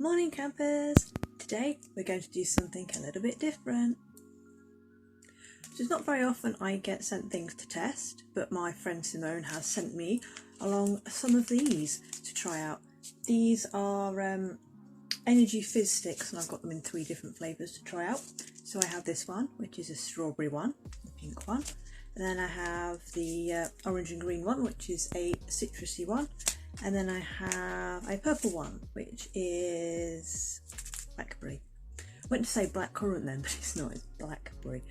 Morning campers! Today we're going to do something a little bit different. So it's not very often I get sent things to test, but my friend Simone has sent me along some of these to try out. These are Energy Fizz Sticks, and I've got them in 3 different flavours to try out. So I have this one, which is a strawberry one, the pink one, and then I have the orange and green one, which is a citrusy one. And then I have a purple one, which is blackberry. I went to say blackcurrant then, but it's not, it's blackberry.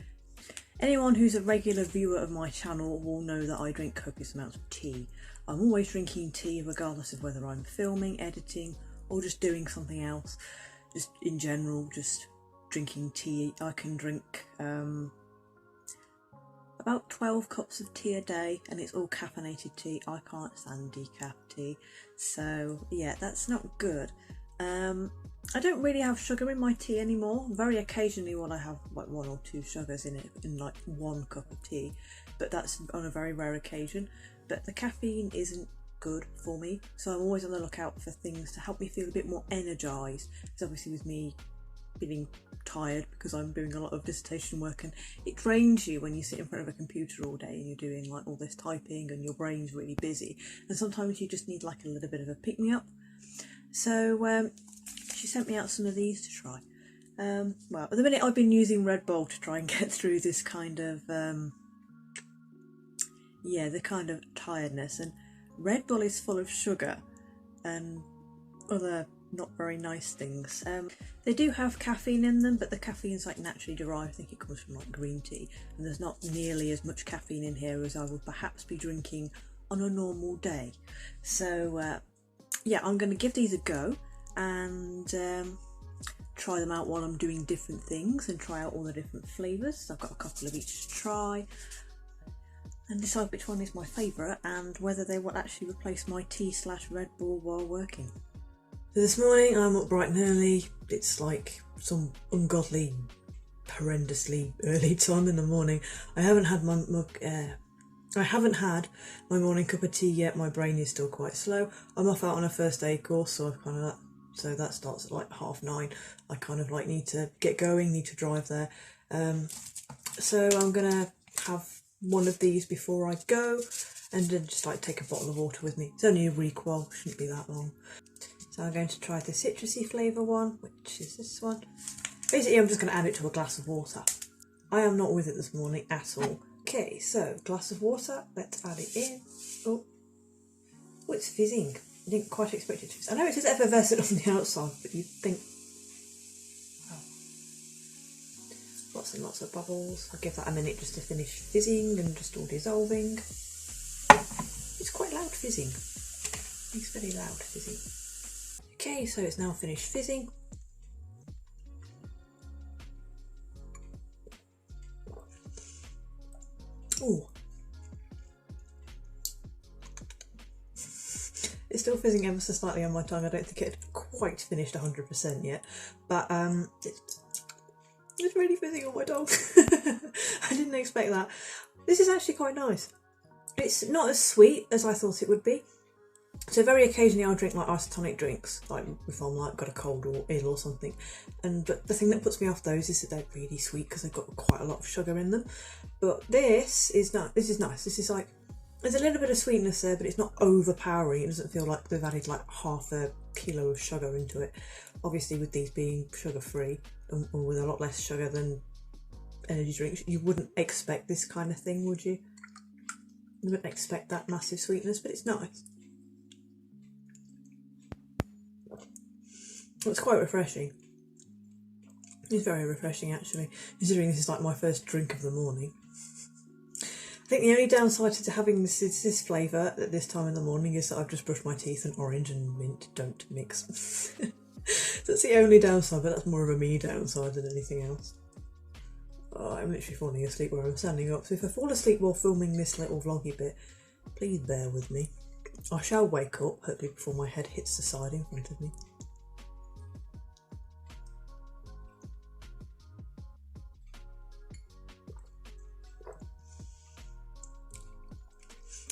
Anyone who's a regular viewer of my channel will know that I drink copious amounts of tea. I'm always drinking tea regardless of whether I'm filming, editing, or just doing something else. Just in general, just drinking tea. I can drink about 12 cups of tea a day, and it's all caffeinated tea. I can't stand decaf tea, so yeah, that's not good. I don't really have sugar in my tea anymore. Very occasionally when I have like 1 or 2 sugars in it in like 1 cup of tea, but that's on a very rare occasion. But the caffeine isn't good for me, so I'm always on the lookout for things to help me feel a bit more energised, because obviously with me feeling tired because I'm doing a lot of dissertation work, and it drains you when you sit in front of a computer all day and you're doing like all this typing and your brain's really busy, and sometimes you just need like a little bit of a pick-me-up. So she sent me out some of these to try. Well, at the minute I've been using Red Bull to try and get through this kind of the kind of tiredness, and Red Bull is full of sugar and other not very nice things. They do have caffeine in them, but the caffeine's like naturally derived. I think it comes from like green tea, and there's not nearly as much caffeine in here as I would perhaps be drinking on a normal day. So yeah, I'm going to give these a go and try them out while I'm doing different things and try out all the different flavours. I've got a couple of each to try and decide which one is my favourite and whether they will actually replace my tea/Red Bull while working. So this morning I'm up bright and early. It's like some ungodly, horrendously early time in the morning. I haven't had my morning cup of tea yet. My brain is still quite slow. I'm off out on a first aid course, so that starts at like 9:30. I kind of like need to get going, need to drive there. So I'm gonna have one of these before I go, and then just like take a bottle of water with me. It's only a requel, shouldn't be that long. So I'm going to try the citrusy flavour one, which is this one. Basically, I'm just going to add it to a glass of water. I am not with it this morning at all. Okay, so glass of water, let's add it in. Oh, it's fizzing. I didn't quite expect it to fizz. I know it says effervescent on the outside, but you'd think, oh, lots and lots of bubbles. I'll give that a minute just to finish fizzing and just all dissolving. It's quite loud fizzing. It's very loud fizzing. Okay, so it's now finished fizzing. Ooh. It's still fizzing ever so slightly on my tongue. I don't think it had quite finished 100% yet, but it's really fizzing on my tongue. I didn't expect that. This is actually quite nice. It's not as sweet as I thought it would be. So very occasionally I'll drink like isotonic drinks, like if I'm like got a cold or ill or something. But the thing that puts me off those is that they're really sweet because they've got quite a lot of sugar in them. But this is nice. This is nice. This is like, there's a little bit of sweetness there, but it's not overpowering. It doesn't feel like they've added like half a kilo of sugar into it. Obviously with these being sugar free or with a lot less sugar than energy drinks, you wouldn't expect this kind of thing, would you? You wouldn't expect that massive sweetness, but it's nice. It's quite refreshing. It's very refreshing actually, considering this is like my first drink of the morning. I think the only downside to having this flavour at this time in the morning is that I've just brushed my teeth and orange and mint don't mix. That's the only downside, but that's more of a me downside than anything else. Oh, I'm literally falling asleep where I'm standing up, so if I fall asleep while filming this little vloggy bit, please bear with me. I shall wake up, hopefully before my head hits the side in front of me.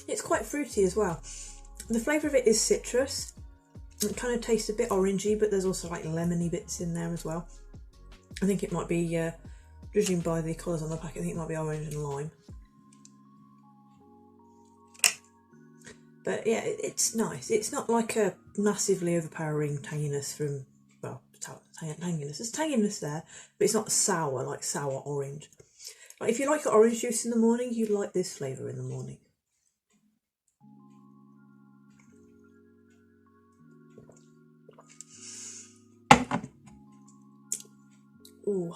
It's quite fruity as well. The flavour of it is citrus, It kind of tastes a bit orangey, but there's also like lemony bits in there as well. I think it might be, judging by the colours on the packet, I think it might be orange and lime. But yeah, it's nice. It's not like a massively overpowering tanginess from, well, tanginess. There's tanginess there, but it's not sour, like sour orange. Like if you like your orange juice in the morning, you'd like this flavour in the morning. Ooh.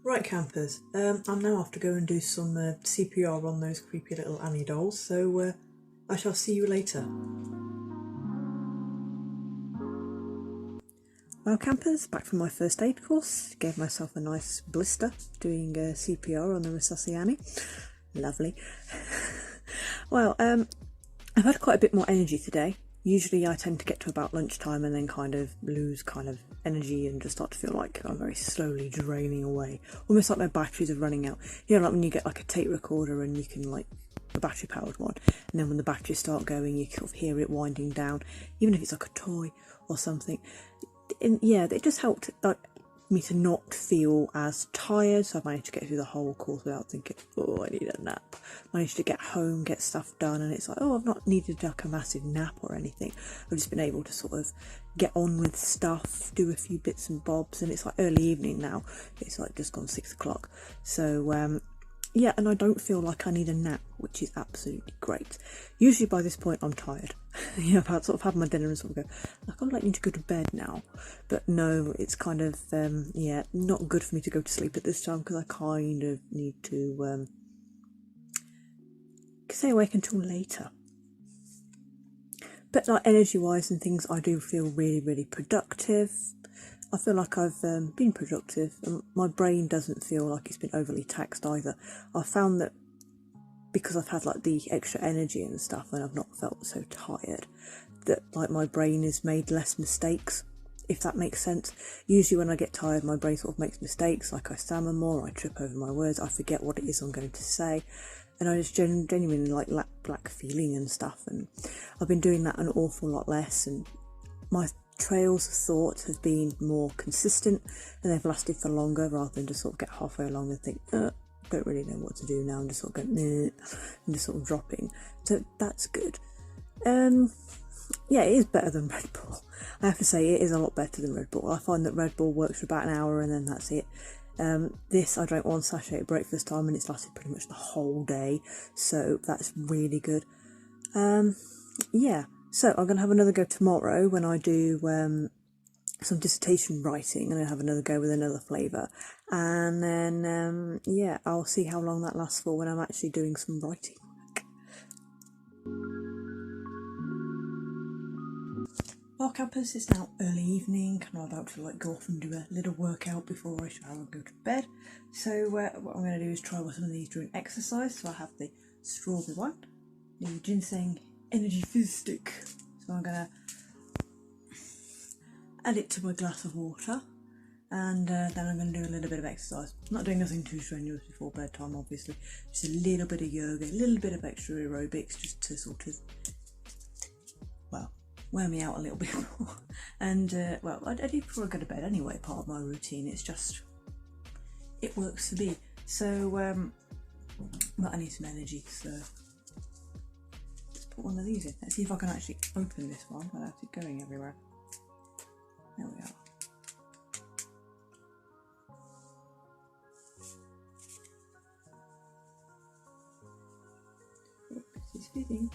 Right, campers, I'm now off to go and do some CPR on those creepy little Annie dolls, so I shall see you later. Well, campers, back from my first aid course. Gave myself a nice blister doing CPR on the Resusci Annie. Lovely. Well, I've had quite a bit more energy today. Usually I tend to get to about lunchtime and then kind of lose kind of energy and just start to feel like I'm very slowly draining away. Almost like my batteries are running out. You know, like when you get like a tape recorder and you can like a battery powered one, and then when the batteries start going you sort of hear it winding down, even if it's like a toy or something. And yeah, it just helped like me to not feel as tired, so I managed to get through the whole course without thinking, oh, I need a nap. Managed to get home, get stuff done, and it's like, oh, I've not needed like a massive nap or anything. I've just been able to sort of get on with stuff, do a few bits and bobs, and it's like early evening now. It's like just gone 6 o'clock. So yeah, and I don't feel like I need a nap, which is absolutely great. Usually by this point I'm tired. You know, I've sort of had my dinner and sort of go, I kind of like need to go to bed now. But no, it's kind of, yeah, not good for me to go to sleep at this time because I kind of need to stay awake until later. But like energy-wise and things, I do feel really, really productive. I feel like I've been productive and my brain doesn't feel like it's been overly taxed either. I found that because I've had like the extra energy and stuff and I've not felt so tired, that like my brain has made less mistakes, if that makes sense. Usually when I get tired my brain sort of makes mistakes, like I stammer more, I trip over my words, I forget what it is I'm going to say, and I just genuinely like lack feeling and stuff, and I've been doing that an awful lot less, and my trails of thought have been more consistent and they've lasted for longer rather than just sort of get halfway along and think, don't really know what to do now, and just sort of go, and just sort of dropping. So that's good. Yeah, it is better than Red Bull. I have to say, it is a lot better than Red Bull. I find that Red Bull works for about an hour and then that's it. This, I drank one sachet at breakfast time and it's lasted pretty much the whole day, so that's really good. Yeah. So I'm going to have another go tomorrow when I do some dissertation writing. I'm going to have another go with another flavour. And then, yeah, I'll see how long that lasts for when I'm actually doing some writing work. Well, campers, it's now early evening and I'm about to like go off and do a little workout before I shower and go to bed. So what I'm going to do is try some of these during exercise. So I have the strawberry one, the Ginseng Energy Fizz Stick. So I'm going to add it to my glass of water, and then I'm going to do a little bit of exercise. I'm not doing nothing too strenuous before bedtime, obviously. Just a little bit of yoga, a little bit of extra aerobics, just to sort of, well, wear me out a little bit more. And, well, I do before I go to bed anyway, part of my routine. It's just, it works for me. So, but I need some energy, so let's put one of these in. Let's see if I can actually open this one without it going everywhere. There we are. Oh, this is fitting.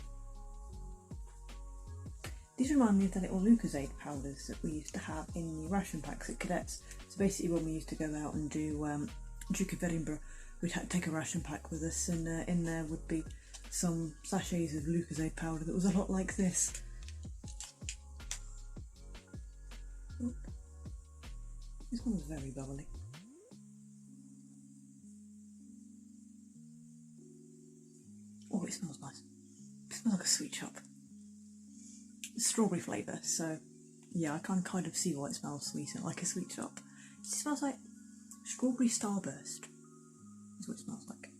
These remind me of the little Lucozade powders that we used to have in the ration packs at cadets. So basically when we used to go out and do Duke of Edinburgh, we'd take a ration pack with us, and in there would be some sachets of Lucozade powder that was a lot like this. Oh, this one was very bubbly. Oh, it smells nice. It smells like a sweet shop. Strawberry flavour, so yeah, I can kind of see why it smells sweet and like a sweet shop. It smells like strawberry starburst. That's what it smells like.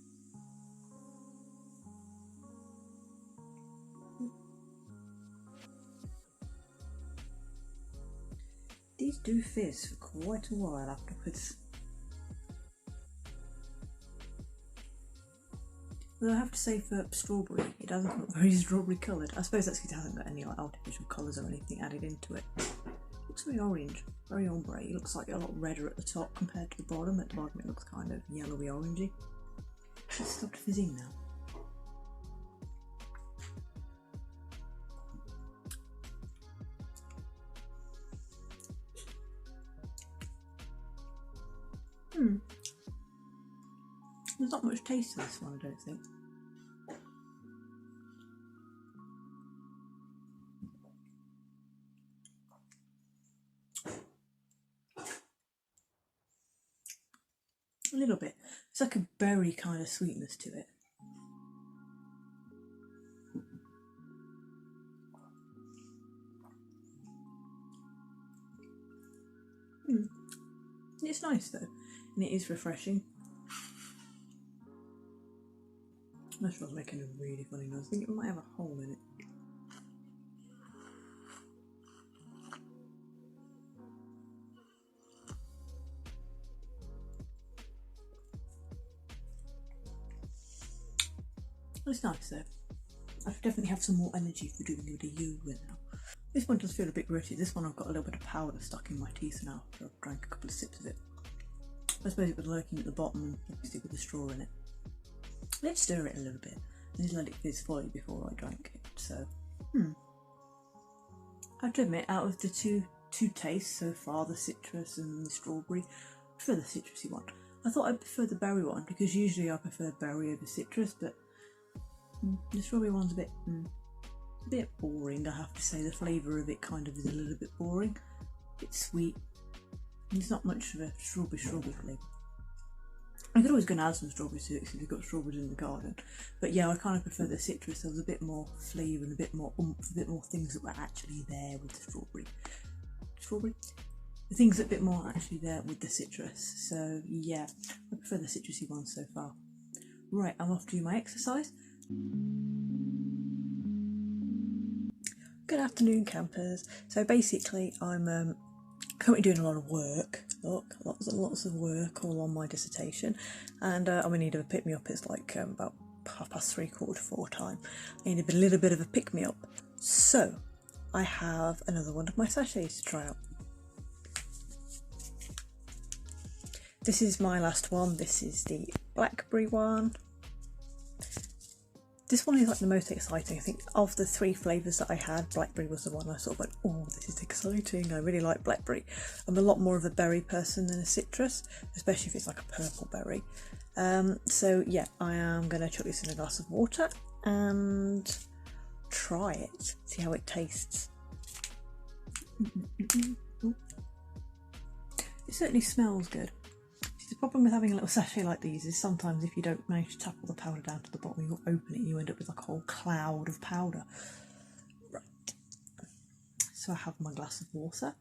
these do fizz for quite a while afterwards. Though I have to say for strawberry, it doesn't look very strawberry coloured. I suppose that's because it hasn't got any like artificial colours or anything added into it. Looks very orange, very ombre. It looks like a lot redder at the top compared to the bottom. At the bottom it looks kind of yellowy orangey. It's stopped fizzing now. There's not much taste to this one, I don't think. A little bit. It's like a berry kind of sweetness to it. It's nice though, and it is refreshing. That straw's making a really funny noise. I think it might have a hole in it. It's nice though. I should definitely have some more energy for doing it a yoga now. This one does feel a bit gritty. This one I've got a little bit of powder stuck in my teeth now after I've drank a couple of sips of it. I suppose it was lurking at the bottom, obviously with the straw in it. Let's stir it a little bit and just let it fizz fully before I drank it. So, I have to admit, out of the two tastes so far, the citrus and the strawberry, I prefer the citrusy one. I thought I'd prefer the berry one because usually I prefer berry over citrus, but the strawberry one's a bit boring, I have to say. The flavour of it kind of is a little bit boring. A bit sweet. And it's not much of a strawberry flavour. I could always go and add some strawberry to it because we've got strawberries in the garden. But yeah, I kind of prefer the citrus. There was a bit more flavour and a bit more oomph, a bit more things that were actually there with the strawberry. The things that are a bit more actually there with the citrus. So yeah, I prefer the citrusy one so far. Right, I'm off to do my exercise. Good afternoon, campers. So basically I'm currently doing a lot of work. Look, lots of work all on my dissertation, and I'm in need of a pick me up. It's like about 3:15, 4 time. I need a little bit of a pick me up. So I have another one of my sachets to try out. This is my last one. This is the Blackberry one. This one is like the most exciting. I think of the 3 flavours that I had, Blackberry was the one I sort of went, oh, this is exciting. I really like Blackberry. I'm a lot more of a berry person than a citrus, especially if it's like a purple berry. So yeah, I am going to chuck this in a glass of water and try it, see how it tastes. It certainly smells good. The problem with having a little sachet like these is sometimes if you don't manage to tap all the powder down to the bottom, you open it and you end up with like a whole cloud of powder. Right. So I have my glass of water.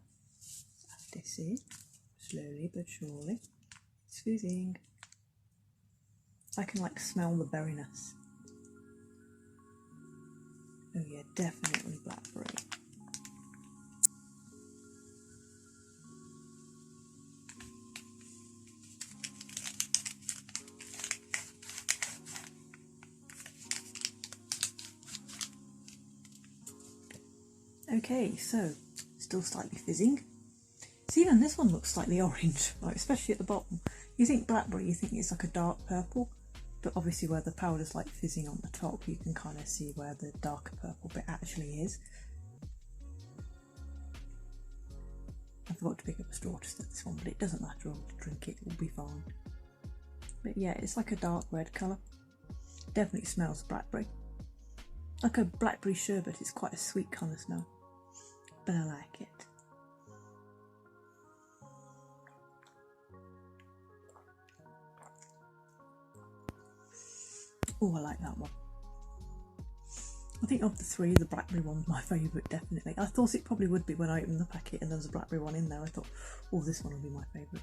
This is slowly but surely. It's fizzing. I can like smell the berryness. Oh yeah, definitely blackberry. Okay, so still slightly fizzing. See, even this one looks slightly orange, like especially at the bottom. You think blackberry, you think it's like a dark purple, but obviously where the powder's like fizzing on the top, you can kind of see where the darker purple bit actually is. I forgot to pick up a straw to stir this one, but it doesn't matter, I'll drink it, it'll be fine. But yeah, it's like a dark red colour. Definitely smells blackberry. Like a blackberry sherbet, it's quite a sweet kind of smell. But I like it. Oh, I like that one. I think of the 3, the blackberry one's my favourite, definitely. I thought it probably would be when I opened the packet and there was a blackberry one in there. I thought, oh, this one will be my favourite.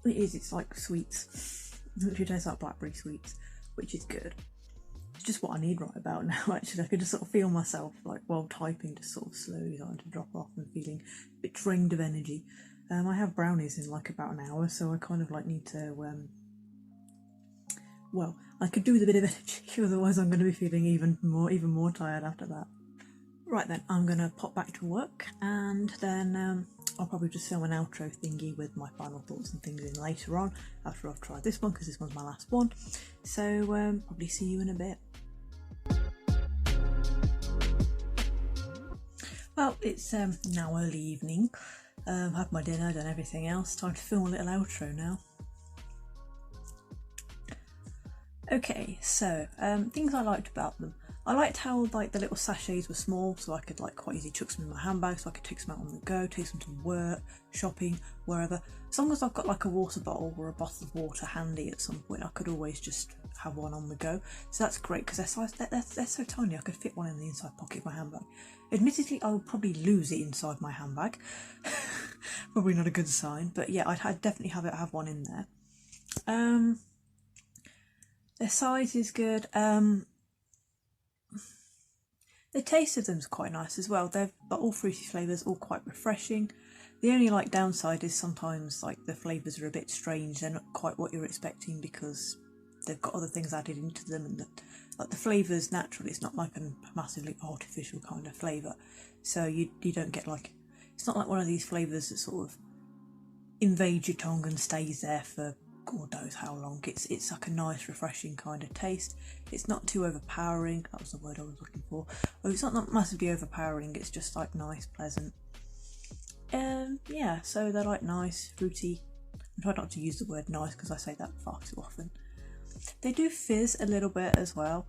It is, it's like sweets. It literally tastes like blackberry sweets. which is good. It's just what I need right about now, actually. I can just sort of feel myself, like, while typing, just sort of slowly starting to drop off and feeling a bit drained of energy. I have brownies in like about an hour, so I kind of like need to, well, I could do with a bit of energy, otherwise I'm going to be feeling even more tired after that. Right then, I'm going to pop back to work, and then I'll probably just film an outro thingy with my final thoughts and things in later on, after I've tried this one, because this one's my last one. So probably see you in a bit. Well, it's now early evening. Had my dinner, done everything else. Time to film a little outro now. Okay, so things I liked about them. I liked how like the little sachets were small, so I could like quite easily chuck some in my handbag, so I could take some out on the go, take some to work, shopping, wherever. As long as I've got like a water bottle or a bottle of water handy at some point, I could always just have one on the go. So that's great because they're so tiny. I could fit one in the inside pocket of my handbag. Admittedly, I would probably lose it inside my handbag. Probably not a good sign, but yeah, I'd definitely have one in there. Their size is good. The taste of them is quite nice as well. They've got all fruity flavours, all quite refreshing. The only like downside is sometimes like the flavours are a bit strange. They're not quite what you're expecting because they've got other things added into them, and like the flavours naturally, it's not like a massively artificial kind of flavour. So you don't get like, it's not like one of these flavours that sort of invades your tongue and stays there for God knows how long. It's like a nice refreshing kind of taste. It's not too overpowering, that was the word I was looking for. Oh, it's not massively overpowering, it's just like nice, pleasant. Yeah, so they're like nice, fruity. I try not to use the word nice because I say that far too often. They do fizz a little bit as well.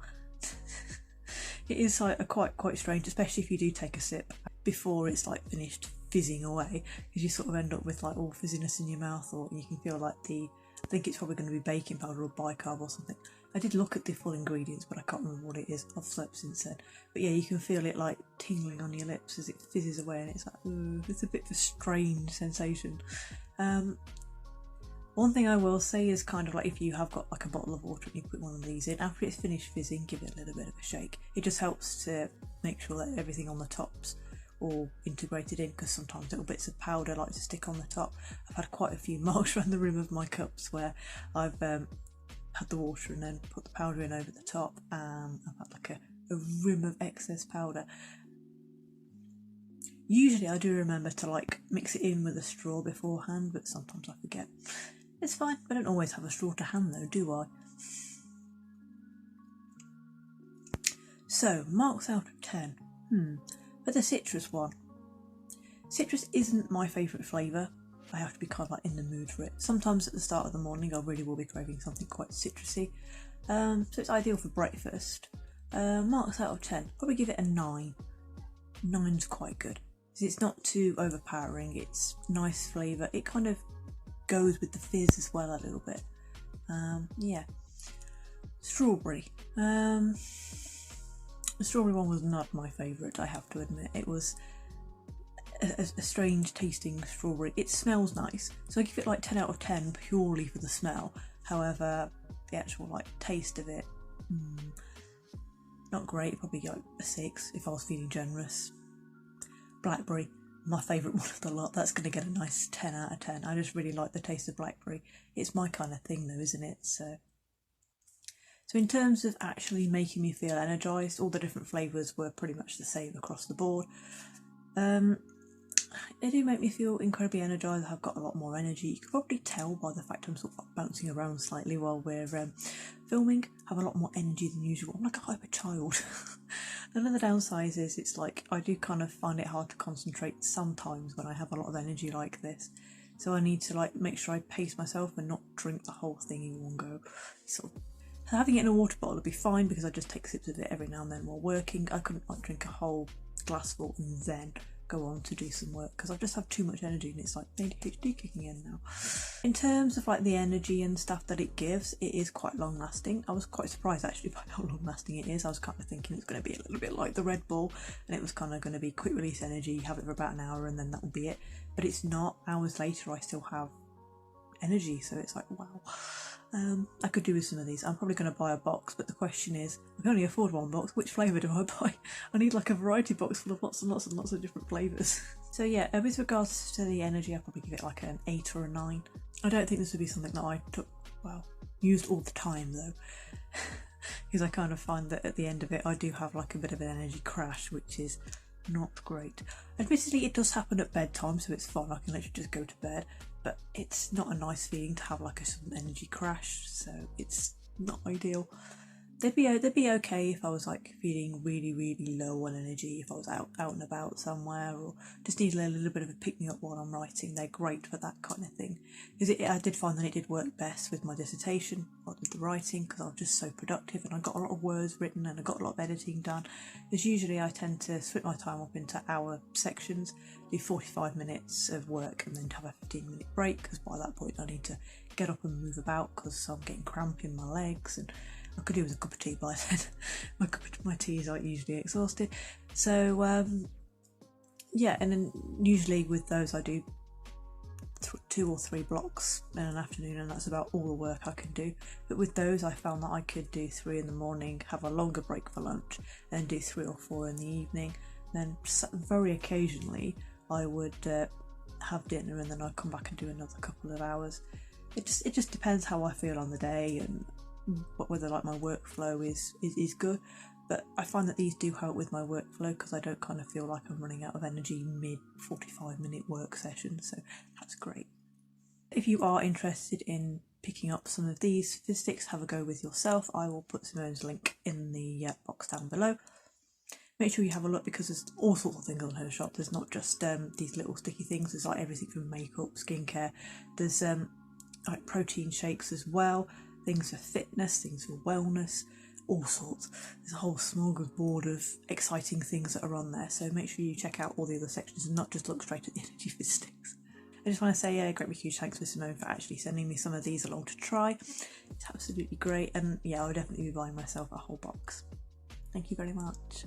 It is like quite strange, especially if you do take a sip before it's like finished fizzing away, because you sort of end up with like all fizziness in your mouth, or you can feel like I think it's probably going to be baking powder or bicarb or something. I did look at the full ingredients, but I can't remember what it is. I've slept since then. But yeah, you can feel it like tingling on your lips as it fizzes away, and it's like, ooh, it's a bit of a strange sensation. One thing I will say is kind of like if you have got like a bottle of water and you put one of these in, after it's finished fizzing, give it a little bit of a shake. It just helps to make sure that everything on the top's all integrated in, because sometimes little bits of powder like to stick on the top. I've had quite a few marks around the rim of my cups where I've had the water and then put the powder in over the top, and I've had like a rim of excess powder. Usually I do remember to like mix it in with a straw beforehand, but sometimes I forget. It's fine, I don't always have a straw to hand though, do I? So, marks out of 10. For the citrus one. Citrus isn't my favourite flavour. I have to be kind of like in the mood for it. Sometimes at the start of the morning I really will be craving something quite citrusy. So it's ideal for breakfast. Marks out of 10. Probably give it a 9. 9's quite good. It's not too overpowering, it's nice flavour. It kind of goes with the fizz as well a little bit. Yeah. Strawberry. The strawberry one was not my favourite, I have to admit. It was a strange tasting strawberry. It smells nice, so I give it like 10 out of 10 purely for the smell. However, the actual like taste of it, not great. Probably like a 6 if I was feeling generous. Blackberry, my favourite one of the lot. That's going to get a nice 10 out of 10. I just really like the taste of blackberry. It's my kind of thing though, isn't it? So in terms of actually making me feel energised, all the different flavours were pretty much the same across the board. They do make me feel incredibly energised. I've got a lot more energy. You can probably tell by the fact I'm sort of bouncing around slightly while we're filming. I have a lot more energy than usual. I'm like a hyper child. Another downside is it's like I do kind of find it hard to concentrate sometimes when I have a lot of energy like this. So I need to like make sure I pace myself and not drink the whole thing in one go. Sort of having it in a water bottle would be fine because I just take sips of it every now and then while working. I couldn't like drink a whole glassful and then go on to do some work because I just have too much energy and it's like ADHD kicking in now. In terms of like the energy and stuff that it gives, it is quite long lasting. I was quite surprised actually by how long lasting it is. I was kind of thinking it's going to be a little bit like the Red Bull and it was kind of going to be quick release energy, have it for about an hour and then that will be it. But it's not. Hours later I still have energy, so it's like wow. I could do with some of these. I'm probably going to buy a box, but the question is, I can only afford one box. Which flavour do I buy? I need like a variety box full of lots and lots and lots of different flavours. So yeah, with regards to the energy, I'd probably give it like an 8 or a 9. I don't think this would be something that I used all the time though. Because I kind of find that at the end of it I do have like a bit of an energy crash, which is not great. Admittedly, it does happen at bedtime, so it's fine, I can literally just go to bed, but it's not a nice feeling to have like a sudden energy crash, so it's not ideal. They'd be okay if I was like feeling really, really low on energy, if I was out and about somewhere, or just needed a little bit of a pick-me-up while I'm writing. They're great for that kind of thing. Because I did find that it did work best with my dissertation, or with the writing, because I was just so productive and I got a lot of words written and I got a lot of editing done. Because usually I tend to split my time up into hour sections, do 45 minutes of work and then have a 15-minute break, because by that point I need to get up and move about because I'm getting cramp in my legs, and I could do with a cup of tea by then. my tea is like usually exhausted. So yeah, and then usually with those I do 2 or 3 blocks in an afternoon, and that's about all the work I can do. But with those I found that I could do 3 in the morning, have a longer break for lunch, and do 3 or 4 in the evening. Then very occasionally I would have dinner, and then I'd come back and do another couple of hours. It just depends how I feel on the day and whether like my workflow is good. But I find that these do help with my workflow, because I don't kind of feel like I'm running out of energy mid 45-minute work session, so that's great. If you are interested in picking up some of these fizz sticks, have a go with yourself. I will put Simone's link in the box down below. Make sure you have a look, because there's all sorts of things on her shop. There's not just these little sticky things, there's like everything from makeup, skincare, there's like protein shakes as well, things for fitness, things for wellness, all sorts. There's a whole smorgasbord of exciting things that are on there, so make sure you check out all the other sections and not just look straight at the Energy Fizz Sticks. I just want to say a great big huge thanks to Simone for actually sending me some of these along to try. It's absolutely great, and yeah, I'll definitely be buying myself a whole box. Thank you very much.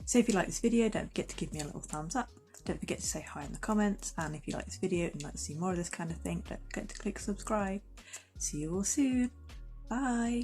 So if you like this video, don't forget to give me a little thumbs up. Don't forget to say hi in the comments, and if you like this video and like to see more of this kind of thing, don't forget to click subscribe. See you all soon. Bye.